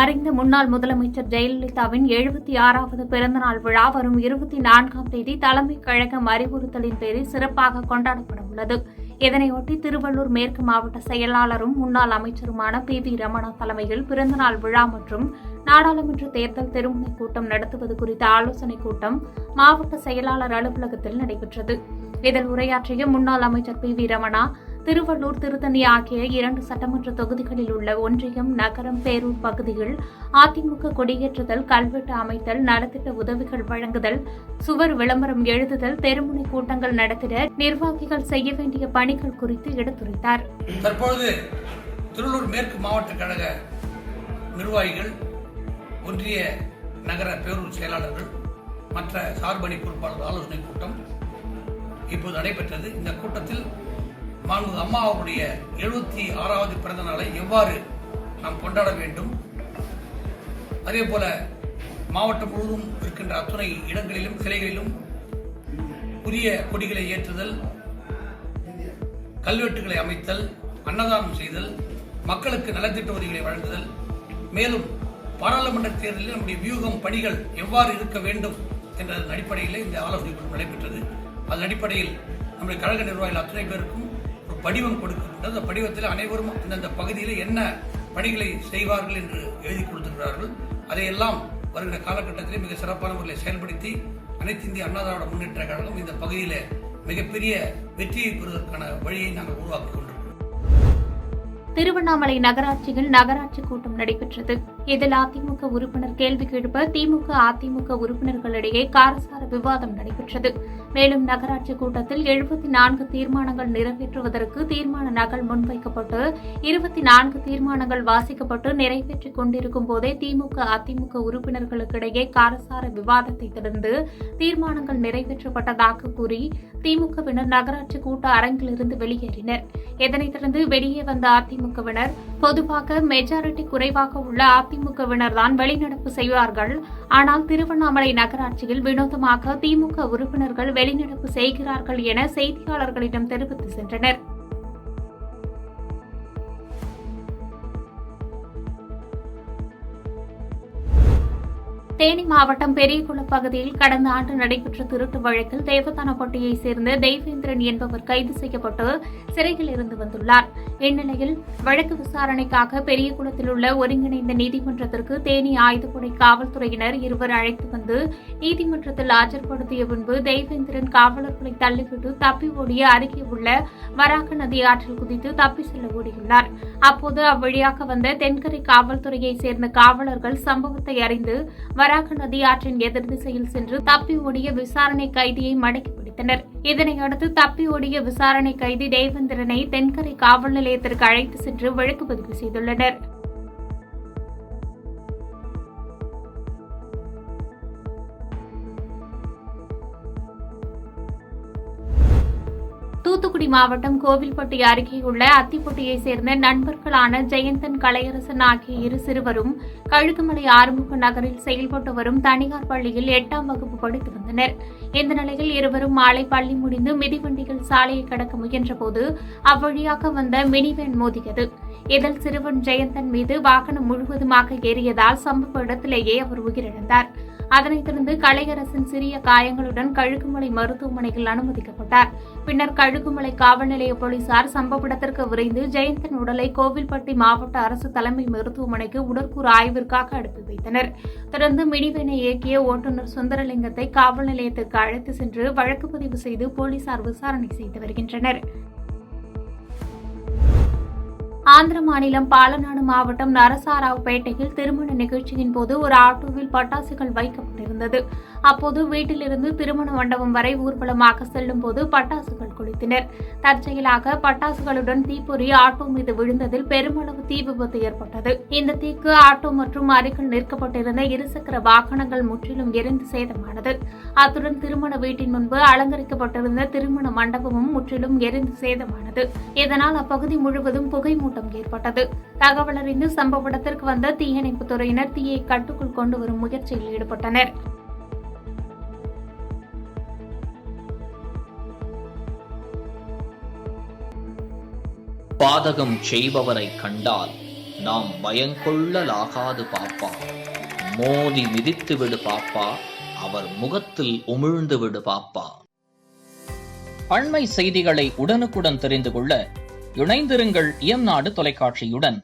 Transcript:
மறைந்த முன்னாள் முதலமைச்சர் ஜெயலலிதாவின் 76வது பிறந்தநாள் விழா வரும் 24ஆம் தேதி தலைமைக் கழகம் அறிவுறுத்தலின் பேரில் சிறப்பாக கொண்டாடப்பட உள்ளது. இதனையொட்டி திருவள்ளூர் மேற்கு மாவட்ட செயலாளரும் முன்னாள் அமைச்சருமான PV ரமணா தலைமையில் பிறந்தநாள் விழா மற்றும் நாடாளுமன்ற தேர்தல் திருமுனை கூட்டம் நடத்துவது குறித்த ஆலோசனைக் கூட்டம் மாவட்ட செயலாளர் அலுவலகத்தில் நடைபெற்றது. இதில் உரையாற்றிய முன்னாள் அமைச்சர் PV ரமணா, திருவள்ளூர், திருத்தணி ஆகிய 2 சட்டமன்ற தொகுதிகளில் உள்ள ஒன்றியம், நகரம், பேரூர் பகுதியில் அதிமுக கொடியேற்றுதல், கல்வெட்டு அமைத்தல், நலத்திட்ட உதவிகள் வழங்குதல், சுவர் விளம்பரம் எழுதுதல், தெருமுனை கூட்டங்கள் நடத்திட நிர்வாகிகள் செய்ய வேண்டிய பணிகள் குறித்து எடுத்துரைத்தார். தற்பொழுது திருவள்ளூர் மேற்கு மாவட்ட கழக நிர்வாகிகள், ஒன்றிய, நகர, பேரூர் செயலாளர்கள், மற்ற சார்பணி பொறுப்பாளர்கள் ஆலோசனை கூட்டம் இப்போது நடைபெற்றது. இந்த கூட்டத்தில் மாண்புமிகு அம்மா அவருடைய 76வது பிறந்த நாளை எவ்வாறு நாம் கொண்டாட வேண்டும், அதேபோல மாவட்டம் முழுவதும் இருக்கின்ற அத்துணை இடங்களிலும் கிளைகளிலும் புதிய கொடிகளை ஏற்றுதல், கல்வெட்டுகளை அமைத்தல், அன்னதானம் செய்தல், மக்களுக்கு நலத்திட்ட உதவிகளை வழங்குதல், மேலும் பாராளுமன்ற தேர்தலில் நம்முடைய வியூகம் பணிகள் எவ்வாறு இருக்க வேண்டும் என்ற அடிப்படையில் இந்த ஆலோசனை நடைபெற்றது. அதன் அடிப்படையில் நம்முடைய கழக நிர்வாகிகள் அத்தனை பேருக்கும் ஒரு படிவம் கொடுக்கப்பட்டது. அந்த படிவத்தில் அனைவரும் அந்தந்த பகுதியில் என்ன பணிகளை செய்வார்கள் என்று எழுதி கொடுத்திருக்கிறார்கள். அதையெல்லாம் வருகிற காலகட்டத்தில் மிக சிறப்பான முறையில் செயல்படுத்தி அனைத்து இந்திய அண்ணா திராவிட முன்னேற்ற கழகம் இந்த பகுதியில் மிகப்பெரிய வெற்றியை பெறுவதற்கான வழியை நாங்கள் உருவாக்கி கொண்டிருக்கிறோம். திருவண்ணாமலை நகராட்சியில் நகராட்சி கூட்டம் நடைபெற்றது. இதில் அதிமுக உறுப்பினர் கேள்வி எழுப்ப திமுக, அதிமுக உறுப்பினர்களிடையே காரசார விவாதம் நடைபெற்றது. மேலும் நகராட்சி கூட்டத்தில் 74 தீர்மானங்கள் நிறைவேற்றுவதற்கு தீர்மான நகல் முன்வைக்கப்பட்டு 24 தீர்மானங்கள் வாசிக்கப்பட்டு நிறைவேற்றிக் கொண்டிருக்கும் போதே திமுக, அதிமுக உறுப்பினர்களுக்கிடையே காரசார விவாதத்தை தொடர்ந்து தீர்மானங்கள் நிறைவேற்றப்பட்டதாக கூறி திமுகவினர் நகராட்சி கூட்ட அரங்கிலிருந்து வெளியேறினர். இதனைத் தொடர்ந்து வெளியே வந்த அதிமுகவினர், பொதுவாக மெஜாரிட்டி குறைவாக உள்ள அதிமுகவினர் தான் வெளிநடப்பு செய்வார்கள். ஆனால் திருவண்ணாமலை நகராட்சியில் வினோதமாக திமுக உறுப்பினர்கள் வெளிநடப்பு செய்கிறார்கள் என செய்தியாளர்களிடம் தெரிவித்து சென்றனர். தேனி மாவட்டம் பெரியகுளம் பகுதியில் கடந்த ஆண்டு நடைபெற்ற திருட்டு வழக்கில் தேவதானப்பட்டியைச் சேர்ந்த தெய்வேந்திரன் என்பவர் கைது செய்யப்பட்டு சிறையில் இருந்து வந்துள்ளார். இந்நிலையில் வழக்கு விசாரணைக்காக பெரியகுளத்தில் உள்ள ஒருங்கிணைந்த நீதிமன்றத்திற்கு தேனி ஆயுதப்படை காவல்துறையினர் 2 அழைத்து வந்து நீதிமன்றத்தில் ஆஜர்படுத்திய பின்பு தெய்வேந்திரன் காவலர்களை தள்ளிவிட்டு தப்பி ஓடிய அருகே உள்ள வராக நதி ஆற்றில் குதித்து தப்பி செல்ல ஓடியுள்ளார். அப்போது அவ்வழியாக வந்த தென்கரை காவல்துறையைச் சேர்ந்த காவலர்கள் சம்பவத்தை அறிந்து வராக நதி ஆற்றின் எதிர் திசையில் சென்று தப்பி ஓடிய விசாரணை கைதியை மடக்கி பிடித்தனர். இதனையடுத்து தப்பி ஓடிய விசாரணை கைதி தேவேந்திரனை தென்கரை காவல் நிலையத்திற்கு அழைத்து சென்று வழக்கு பதிவு செய்துள்ளனர். தூத்துக்குடி மாவட்டம் கோவில்பட்டி அருகே உள்ள அத்திப்பட்டியைச் சேர்ந்த நண்பர்களான ஜெயந்தன், கலையரசன் ஆகிய 2 சிறுவரும் கழுகுமலை ஆறுமுக நகரில் செயல்பட்டு வரும் தனியார் பள்ளியில் 8ஆம் வகுப்பு படித்து வந்தனர். இந்த நிலையில் இருவரும் மாலை பள்ளி முடிந்து மிதிவண்டியில் சாலையை கடக்க முயன்றபோது அவ்வழியாக வந்த மினிவேன் மோதியது. இதில் சிறுவன் ஜெயந்தன் மீது வாகனம் முழுவதுமாக ஏறியதால் சம்பவ இடத்திலேயே அவர் உயிரிழந்தார். அதனைத் தொடர்ந்து கலையரசன் சிறிய காயங்களுடன் கழுகுமலை மருத்துவமனையில் அனுமதிக்கப்பட்டார். பின்னர் கழுகுமலை காவல் நிலைய போலீசார் சம்பவ இடத்திற்கு விரைந்து ஜெயந்தன் உடலை கோவில்பட்டி மாவட்ட அரசு தலைமை மருத்துவமனைக்கு உடற்கூறு ஆய்விற்காக அனுப்பி வைத்தனர். தொடர்ந்து மினிவேனை இயக்கிய ஓட்டுநர் சுந்தரலிங்கத்தை காவல் நிலையத்திற்கு அழைத்து சென்று வழக்கு பதிவு செய்து போலீசார் விசாரணை செய்து வருகின்றனர். ஆந்திர மாநிலம் பாலநாடு மாவட்டம் நரசாராவ்பேட்டையில் திருமண நிகழ்ச்சியின் போது ஒரு ஆட்டோவில் பட்டாசுகள் வைக்கப்பட்டிருந்தது. அப்போது வீட்டிலிருந்து திருமண மண்டபம் வரை ஊர்வலமாக செல்லும் போது பட்டாசுகள் கொளுத்தினர். தற்செயலாக பட்டாசுகளுடன் தீப்பொறி ஆட்டோ மீது விழுந்ததில் பெருமளவு தீ விபத்து ஏற்பட்டது. இந்த தீக்கு ஆட்டோ மற்றும் அருகில் நிற்கப்பட்டிருந்த 2 சக்கர வாகனங்கள் முற்றிலும் எரிந்து சேதமானது. அத்துடன் திருமண வீட்டின் முன்பு அலங்கரிக்கப்பட்டிருந்த திருமண மண்டபமும் முற்றிலும் எரிந்து சேதமானது. இதனால் அப்பகுதி முழுவதும் புகை மூட்டம் ஏற்பட்டது. தகவல் அறிந்து சம்பவ இடத்திற்கு வந்த தீயணைப்புத் துறையினர் தீயை கட்டுக்குள் கொண்டு வரும் முயற்சியில் ஈடுபட்டனர். பாதகம் செய்பவரை கண்டால் நாம் பயங்கொள்ளலாகாது பாப்பா. மோதி மிதித்து விடு பாப்பா, அவர் முகத்தில் உமிழ்ந்து விடு பாப்பா. அண்மை செய்திகளை உடனுக்குடன் தெரிந்து கொள்ள இணைந்திருங்கள் இயம்நாடு தொலைக்காட்சியுடன்.